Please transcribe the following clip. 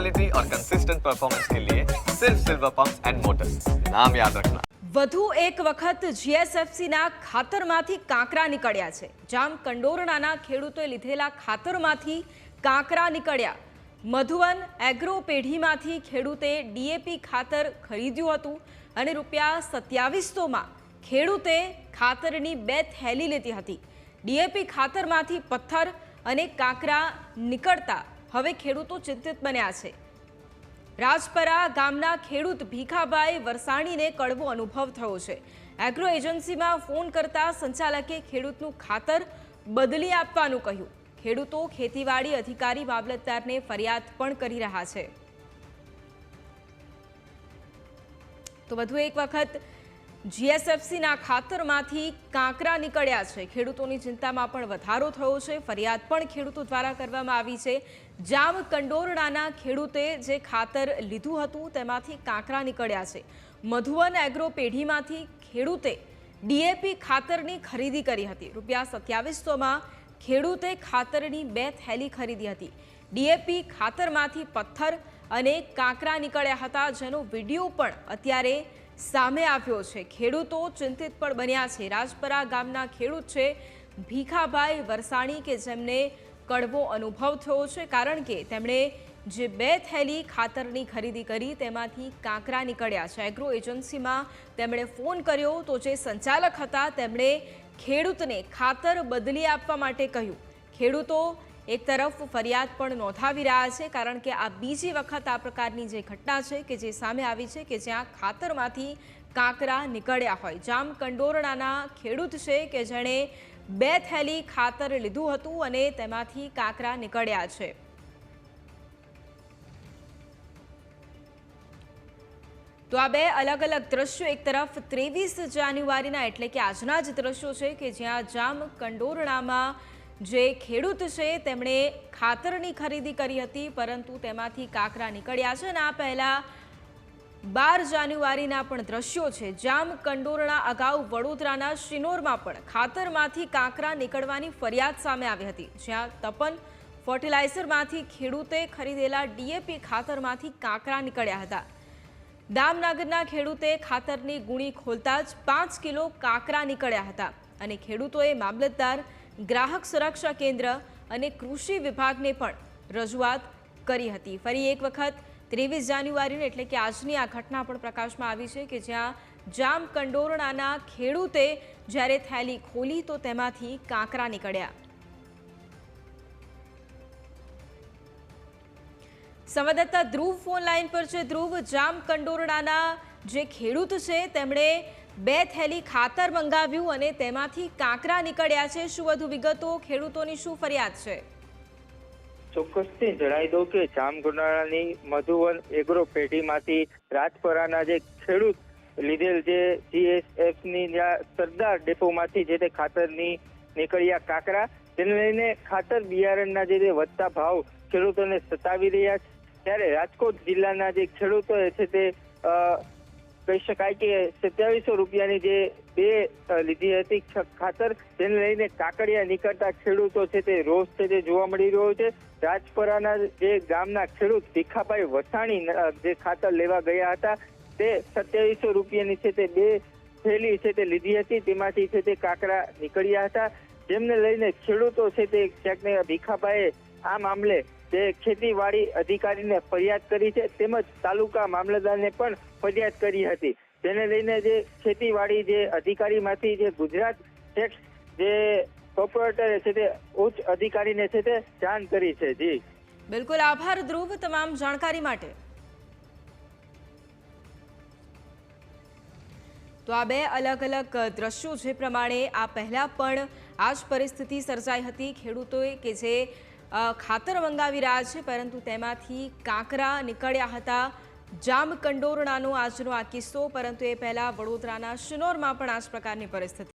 Quality और consistent performance के लिए सिर्फ सिल्वर पंप्स एंड मोटर्स, नाम याद रखना। વધુ એક વખત જીએસએફસીના ખાતરમાંથી કાંકરા નીકળ્યા છે। જામ કંડોરણાના ખેડૂતોએ લીધેલા ખાતરમાંથી કાંકરા નીકળ્યા। મધુવન એગ્રો પેઢીમાંથી ખેડૂતે ડીએપી ખાતર ખરીદ્યું હતું અને ₹2700માં ખેડૂતે ખાતરની 2 થેલી લીધી હતી। ડીએપી ખાતરમાંથી પથ્થર અને કાંકરા નીકળતા હવે ખેડૂતો ચિંતિત બન્યા છે। રાજપરા ગામના ખેડૂત ભીખાભાઈ વરસાણીને કડવો અનુભવ થયો છે। એગ્રો એજન્સીમાં ફોન કરતા સંચાલકે ખેડૂતનું ખાતર બદલી આપવાનું કહ્યું। ખેડૂતો ખેતીવાડી અધિકારી મામલતદારને ફરિયાદ પણ કરી રહ્યા છે। તો વધુ એક વખત જીએસએફસીના ખાતરમાંથી કાંકરા નીકળ્યા છે। ખેડૂતોની ચિંતામાં પણ વધારો થયો છે। ફરિયાદ પણ ખેડૂતો દ્વારા કરવામાં આવી છે। જામ કંડોરણાના ખેડૂતે જે ખાતર લીધું હતું તેમાંથી કાંકરા નીકળ્યા છે। મધુવન એગ્રો પેઢીમાંથી ખેડૂતે ડીએપી ખાતરની ખરીદી કરી હતી। ₹2700માં ખેડૂતે ખાતરની 2 થેલી ખરીદી હતી। ડીએપી ખાતરમાંથી પથ્થર અને કાંકરા નીકળ્યા હતા, જેનો વિડીયો પણ અત્યારે સામે આવ્યો છે। ખેડૂતો ચિંતિત પણ બન્યા છે। રાજપરા ગામના ખેડૂત છે ભીખાભાઈ વરસાણી કે જેમને કડવો અનુભવ થયો છે, કારણ કે તેમણે જે 2 થેલી ખાતરની ખરીદી કરી તેમાંથી કાંકરા નીકળ્યા છે। એગ્રો એજન્સીમાં તેમણે ફોન કર્યો તો જે સંચાલક હતા તેમણે ખેડૂતને ખાતર બદલી આપવા માટે કહ્યું। ખેડૂતો એક તરફ ફરિયાદ પણ નોંધાવી રહ્યા છે, કારણ કે આ બીજી વખત આ પ્રકારની જે ઘટના છે કે જે સામે આવી છે કે જ્યાં ખાતરમાંથી કાંકરા નીકળ્યા હોય। જામ કંડોરણાના ખેડૂત છે કે જેણે 2 થેલી ખાતર લીધું હતું અને તેમાંથી કાંકરા નીકળ્યા છે। તો આ 2 અલગ અલગ દ્રશ્યો, એક તરફ 23 જાન્યુઆરીના એટલે કે આજના જ દ્રશ્યો છે કે જ્યાં જામ કંડોરણામાં જે ખેડૂત છે તેમણે ખાતરની ખરીદી કરી હતી, પરંતુ તેમાંથી કાંકરા નીકળ્યા છે। અને આ પહેલા 12 જાન્યુઆરીના પણ દ્રશ્યો છે। જામ કંડોરણા અગાઉ વડોદરાના શિનોરમાં પણ ખાતરમાંથી કાંકરા નીકળવાની ફરિયાદ સામે આવી હતી, જ્યાં તપન ફર્ટિલાઇઝરમાંથી ખેડૂતે ખરીદેલા ડીએપી ખાતરમાંથી કાંકરા નીકળ્યા હતા। દામનગરના ખેડૂતે ખાતરની ગુણી ખોલતા જ 5 કિલો કાંકરા નીકળ્યા હતા અને ખેડૂતોએ મામલતદાર, ગ્રાહક સુરક્ષા કેન્દ્ર અને કૃષિ વિભાગને પણ રજૂઆત કરી હતી। ફરી એક વખત 23 જાન્યુઆરીને એટલે કે આજની આ ઘટના પણ પ્રકાશમાં આવી છે કે જ્યાં જામ કંડોરણાના ખેડૂતે જ્યારે થેલી ખોલી તો તેમાંથી કાંકરા નીકળ્યા। સંવાદદાતા ધ્રુવ ફોન લાઈન પર છે। ધ્રુવ, જામ કંડોરણાના જે ખેડૂત છે તેમણે 2 થેલી ખાતર મંગાવ્યું અને તેમાંથી કાંકરા નીકળ્યા છે। શું વધુ વિગતો? ખેડૂતોની શું ફરિયાદ છે? ચોક્કસથી જણાવી દઉં કે જામ કંડોરણાની મધુવન એગ્રો પેઢીમાંથી રાજપરાના જે ખેડૂત લીધેલ જે જીએસએફની સરદાર ડેપોમાંથી જે તે ખાતરની નીકળ્યા કાંકરા, તેને લઈને ખાતર બિયારણના જે વધતા ભાવ ખેડૂતોને સતાવી રહ્યા છે। ત્યારે રાજકોટ જિલ્લાના જે ખેડૂતો છે તે કહી શકાય કે ₹2700ની જે 2 લીધી હતી ખાતર, તેને લઈને કાકડિયા નીકળતા ખેડૂતો છે તે રોષ છે તે જોવા મળી રહ્યો છે। રાજપરાના જે ગામના ખેડૂત ભીખાભાઈ વરસાણી જે ખાતર લેવા ગયા હતા તે ₹2700ની છે તે 2 થેલી છે તે લીધી હતી, તેમાંથી છે તે કાંકરા નીકળ્યા હતા, જેમને લઈને ખેડૂતો છે તે ક્યાંક ને ભીખાભાઈએ આ મામલે જે ખેતીવાડી અધિકારીને ફરિયાદ કરી છે, તેમજ તાલુકા મામલતદારને પણ ફરિયાદ કરી હતી, જેને લઈને જે ખેતીવાડી જે અધિકારીમાંથી જે ગુજરાત ટેક્સ જે કોર્પોરેટરે છે તે ઉચ્ચ અધિકારીને છે તે જાણ કરી છે। જી બિલકુલ, આભાર ધ્રુવ તમામ જાણકારી માટે। તો આ 2 અલગ અલગ દ્રશ્યો જે પ્રમાણે આ પહેલા પણ આ જ પરિસ્થિતિ સર્જાઈ હતી। ખેડૂતોએ કે જે ખાતર મંગાવી રહ્યા છે પરંતુ તેમાંથી કાંકરા નીકળ્યા હતા। જામ કંડોરણાનો આજનો આ કિસ્સો, પરંતુ એ પહેલા વડોદરાના શિનોરમાં પણ આ જ પ્રકારની પરિસ્થિતિ